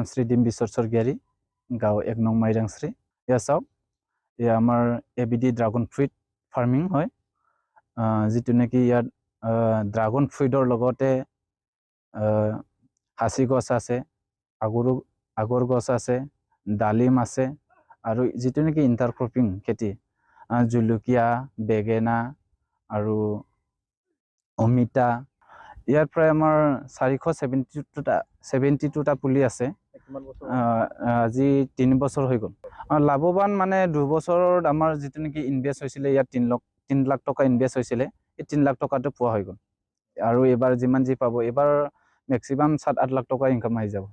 নাম শ্ৰী ডিম্বিশ্বৰ স্বৰ্গীয়াৰী, গাঁও 1 নং মাইৰাংশ্ৰী। এয়া চাওক, এয়া আমাৰ ABD ড্ৰাগন ফ্ৰুইট ফাৰ্মিং হয়, যিটো নেকি ইয়াত ড্ৰাগন ফ্ৰুইটৰ লগতে হাঁচি গছ আছে, আগৰ গছ আছে, ডালিম আছে, আৰু যিটো নেকি ইণ্টাৰক্ৰপিং খেতি, জলকীয়া, বেঙেনা আৰু অমিতা। ইয়াৰ প্ৰায় আমাৰ 472টা পুলি আছে। আজি 3 বছৰ হৈ গ'ল। লাভৱান মানে 2 বছৰত আমাৰ যিটো নেকি ইনভেষ্ট হৈছিলে, ইয়াত 3 লাখ টকা ইনভেষ্ট হৈছিলে, এই 3 লাখ টকাটো পোৱা হৈ গ'ল। আৰু এবাৰ যিমান যি পাব, এবাৰ মেক্সিমাম 7-8 লাখ টকা ইনকাম আহি যাব।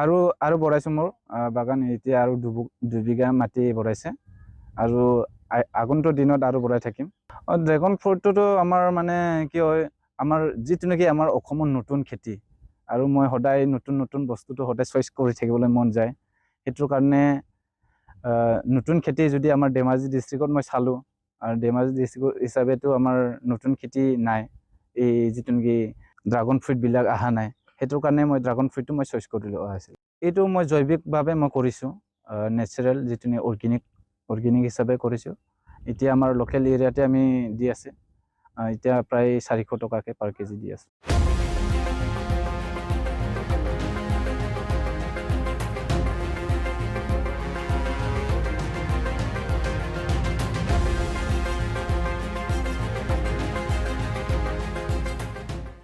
আৰু বঢ়াইছো মোৰ বাগান, এতিয়া আৰু 2 বিঘা মাটি বঢ়াইছে, আৰু আগন্তুক দিনত আৰু বঢ়াই থাকিম। ড্ৰেগন ফ্ৰুটটোতো আমাৰ মানে কি হয়, আমাৰ যিটো নেকি আমাৰ অসমৰ নতুন খেতি, আৰু মই সদায় নতুন বস্তুটো সদায় চইচ কৰি থাকিবলৈ মন যায়। সেইটোৰ কাৰণে নতুন খেতি যদি আমাৰ ধেমাজি ডিষ্ট্ৰিক্টত মই চালোঁ, আৰু ধেমাজি ডিষ্ট্ৰিক্ট হিচাপেতো আমাৰ নতুন খেতি নাই, এই যিটো নেকি ড্ৰাগন ফ্ৰুইটবিলাক অহা নাই, সেইটোৰ কাৰণে মই ড্ৰাগন ফ্ৰুইটটো মই চইচ কৰি লোৱা হৈছিল। এইটো মই জৈৱিকভাৱে মই কৰিছোঁ, নেচাৰেল যিটো অৰ্গেনিক হিচাপে কৰিছোঁ। এতিয়া আমাৰ লোকেল এৰিয়াতে আমি দি আছে, এতিয়া প্ৰায় 400 টকাকৈ পাৰ কেজি দি আছোঁ।